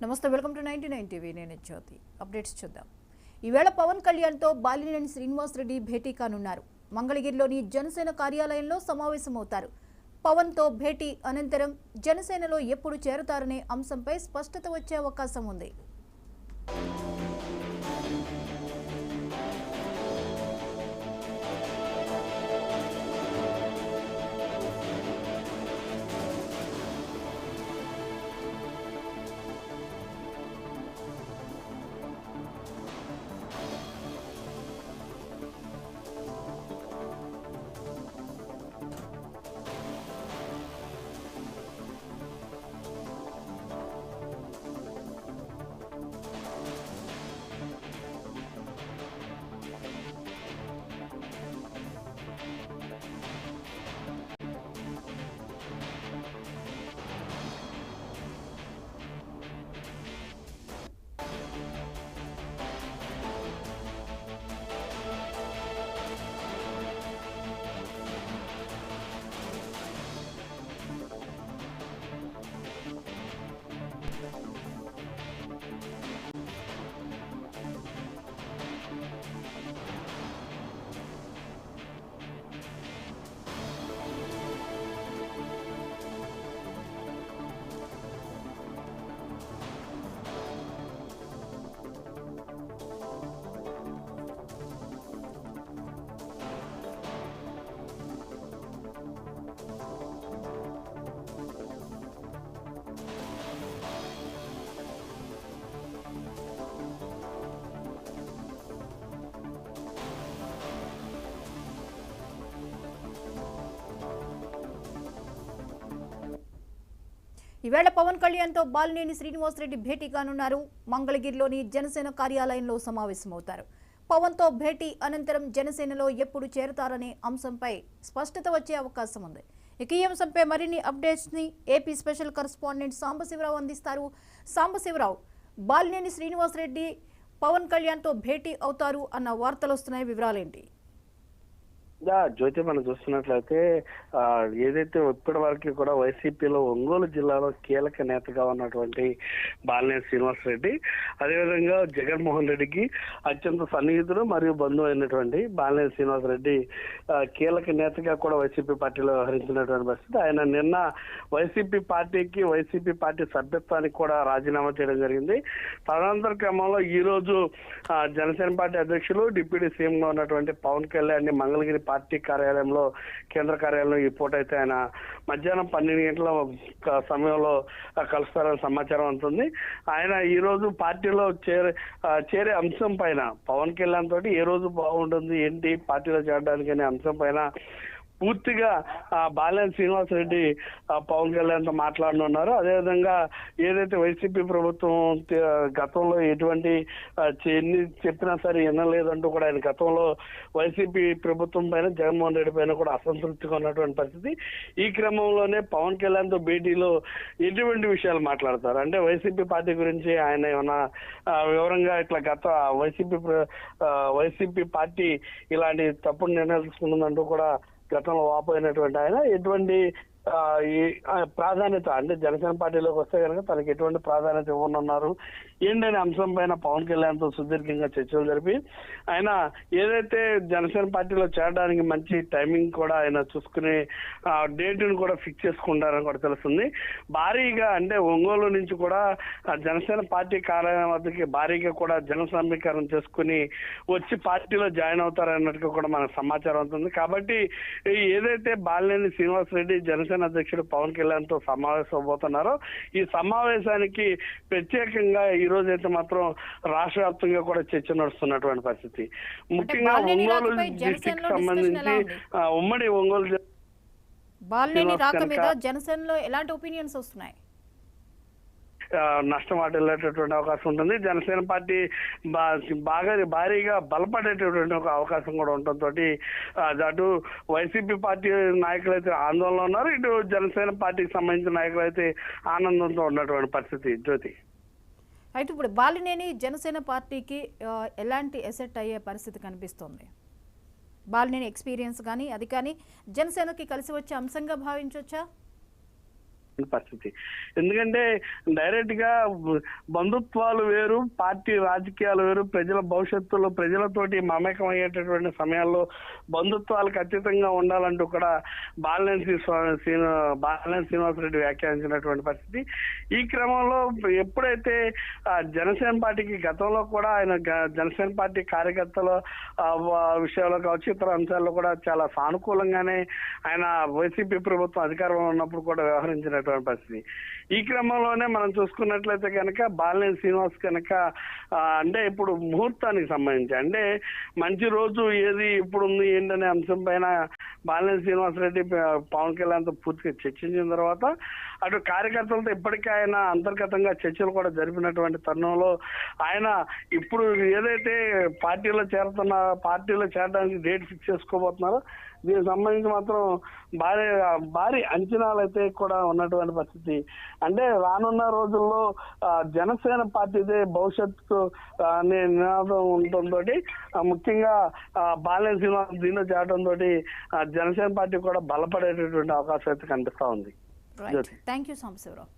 నమస్తే, welcome to 99 TV. నేను జ్యోతి. Updates చూద్దాం. ఈవేళ పవన్ కళ్యాణ్తో బాలినేని శ్రీనివాసరెడ్డి భేటీ కానున్నారు. మంగళగిరిలోని జనసేన కార్యాలయంలో సమావేశమవుతారు. పవన్తో భేటీ అనంతరం జనసేనలో ఎప్పుడు చేరుతారనే అంశంపై స్పష్టత వచ్చే అవకాశం ఉంది. ఈవేళ పవన్ కళ్యాణ్తో బాలినేని శ్రీనివాసరెడ్డి భేటీ కానున్నారు. మంగళగిరిలోని జనసేన కార్యాలయంలో సమావేశమవుతారు. పవన్తో భేటీ అనంతరం జనసేనలో ఎప్పుడు చేరుతారనే అంశంపై స్పష్టత వచ్చే అవకాశం ఉంది. ఇక ఈ అంశంపై మరిన్ని అప్డేట్స్ ని ఏపీ స్పెషల్ కరెస్పాండెంట్ సాంబశివరావు అందిస్తారు. సాంబశివరావు, బాలినేని శ్రీనివాసరెడ్డి పవన్ కళ్యాణ్తో భేటీ అవుతారు అన్న వార్తలు వస్తున్నాయి, వివరాలేంటి? జ్యోతి, మనం చూస్తున్నట్లయితే ఏదైతే ఇప్పటి వరకు కూడా వైసీపీలో ఒంగోలు జిల్లాలో కీలక నేతగా ఉన్నటువంటి బాలినేని శ్రీనివాసరెడ్డి, అదేవిధంగా జగన్మోహన్ రెడ్డికి అత్యంత సన్నిహితుడు మరియు బంధువు అయినటువంటి బాలినేని శ్రీనివాసరెడ్డి కీలక నేతగా కూడా వైసీపీ పార్టీలో వ్యవహరించినటువంటి పరిస్థితి. ఆయన నిన్న వైసీపీ పార్టీ సభ్యత్వానికి కూడా రాజీనామా చేయడం జరిగింది. తదనంతర క్రమంలో ఈ రోజు జనసేన పార్టీ అధ్యక్షులు డిప్యూటీ సీఎం గా ఉన్నటువంటి పవన్ కళ్యాణ్ ని మంగళగిరి పార్టీ కార్యాలయంలో, కేంద్ర కార్యాలయంలో ఈ పూట అయితే ఆయన మధ్యాహ్నం 12 గంటల సమయంలో కలుస్తారని సమాచారం ఉంటుంది. ఆయన ఈ రోజు పార్టీలో చేరే అంశం పైన పవన్ కళ్యాణ్ తోటి ఏ రోజు బాగుంటుంది, ఏంటి పార్టీలో చేరడానికి అనే అంశం పైన పూర్తిగా బాలినేని శ్రీనివాసరెడ్డి పవన్ కళ్యాణ్తో మాట్లాడనున్నారు. అదేవిధంగా ఏదైతే వైసీపీ ప్రభుత్వం గతంలో ఎటువంటి ఎన్ని చెప్పినా సరే వినలేదంటూ కూడా ఆయన గతంలో వైసీపీ ప్రభుత్వం పైన, జగన్మోహన్ రెడ్డి పైన కూడా అసంతృప్తిగా ఉన్నటువంటి పరిస్థితి. ఈ క్రమంలోనే పవన్ కళ్యాణ్తో భేటీలో ఎటువంటి విషయాలు మాట్లాడతారు అంటే వైసీపీ పార్టీ గురించి ఆయన ఏమైనా వివరంగా ఇట్లా వైసీపీ పార్టీ ఇలాంటి తప్పుడు నిర్ణయాలు తీసుకుంటుందంటూ కూడా గతంలో వాపోయినటువంటి ఆయన ఎటువంటి ప్రాధాన్యత అంటే జనసేన పార్టీలోకి వస్తే కనుక తనకి ఎటువంటి ప్రాధాన్యత ఇవ్వనున్నారు ఏంటనే అంశం పైన పవన్ కళ్యాణ్తో సుదీర్ఘంగా చర్చలు జరిపి ఆయన ఏదైతే జనసేన పార్టీలో చేరడానికి మంచి టైమింగ్ కూడా ఆయన చూసుకుని డేట్ను కూడా ఫిక్స్ చేసుకుంటారని కూడా తెలుస్తుంది. భారీగా అంటే ఒంగోలు నుంచి కూడా జనసేన పార్టీ కార్యాలయం వద్దకి భారీగా కూడా జన సమీకరణ చేసుకుని వచ్చి పార్టీలో జాయిన్ అవుతారన్నట్టుగా కూడా మనకు సమాచారం అవుతుంది. కాబట్టి ఏదైతే బాలినేని శ్రీనివాసరెడ్డి జనసేన అధ్యక్షుడు పవన్ కళ్యాణ్ తో సమావేశం అవబోతున్నారో ఈ సమావేశానికి ప్రత్యేకంగా ఈ రోజు అయితే మాత్రం రాష్ట్ర వ్యాప్తంగా కూడా చర్చ నడుస్తున్నటువంటి పరిస్థితి. ముఖ్యంగా ఒంగోలు డిస్ట్రిక్ట్ సంబంధించి ఉమ్మడి ఒంగోలు బాలినేని రాక మీద జనసేనలో ఎలాంటి ఒపీనియన్స్ వస్తున్నాయి? నష్టం వాటిల్లేటటువంటి అవకాశం ఉంటుంది. జనసేన పార్టీ భారీగా బలపడేటటువంటి ఒక అవకాశం కూడా ఉండటంతో అటు వైసీపీ పార్టీ నాయకులు అయితే ఆందోళనలో ఉన్నారు, ఇటు జనసేన పార్టీకి సంబంధించిన నాయకులు అయితే ఆనందంతో ఉన్నటువంటి పరిస్థితి. జ్యోతి, అయితే ఇప్పుడు బాలినేని జనసేన పార్టీకి ఎలాంటి ఎసెట్ అయ్యే పరిస్థితి కనిపిస్తుంది? బాలినేని ఎక్స్పీరియన్స్ కానీ అది కానీ జనసేనకి కలిసి వచ్చే అంశంగా భావించవచ్చా? పరిస్థితి. ఎందుకంటే డైరెక్ట్ గా బంధుత్వాలు వేరు, పార్టీ రాజకీయాలు వేరు. ప్రజల భవిష్యత్తులో ప్రజలతోటి మమేకం అయ్యేటటువంటి సమయాల్లో బంధుత్వాలకు అతీతంగా ఉండాలంటూ కూడా బాలినేని శ్రీనివాసరెడ్డి వ్యాఖ్యానించినటువంటి పరిస్థితి. ఈ క్రమంలో ఎప్పుడైతే జనసేన పార్టీకి గతంలో కూడా ఆయన జనసేన పార్టీ కార్యకర్తల విషయాల్లో కావచ్చు, ఇతర అంశాల్లో కూడా చాలా సానుకూలంగానే ఆయన వైసీపీ ప్రభుత్వం అధికారంలో ఉన్నప్పుడు కూడా వ్యవహరించినటువంటి పరిస్థితి. ఈ క్రమంలోనే మనం చూసుకున్నట్లయితే కనుక బాలినేని శ్రీనివాస్ కనుక అంటే ఇప్పుడు ముహూర్తానికి సంబంధించి అంటే మంచి రోజు ఏది ఇప్పుడు ఉంది ఏంటనే అంశం పైన బాలినేని శ్రీనివాసరెడ్డి పవన్ కళ్యాణ్తో పూర్తిగా చర్చించిన తర్వాత అటు కార్యకర్తలతో ఇప్పటికే ఆయన అంతర్గతంగా చర్చలు కూడా జరిపినటువంటి తరుణంలో ఆయన ఇప్పుడు ఏదైతే పార్టీలో చేరడానికి డేట్ ఫిక్స్ చేసుకోబోతున్నారో దీనికి సంబంధించి మాత్రం భారీ అంచనాలు అయితే కూడా ఉన్నటువంటి పరిస్థితి. అంటే రానున్న రోజుల్లో జనసేన పార్టీదే భవిష్యత్తు అనే నినాదం ఉండటంతో ముఖ్యంగా బాలినేని శ్రీనివాస్ దీనిలో చేరడంతో జనసేన పార్టీ కూడా బలపడేటటువంటి అవకాశం అయితే కనిపిస్తా ఉంది. Thank you Sambasivarao.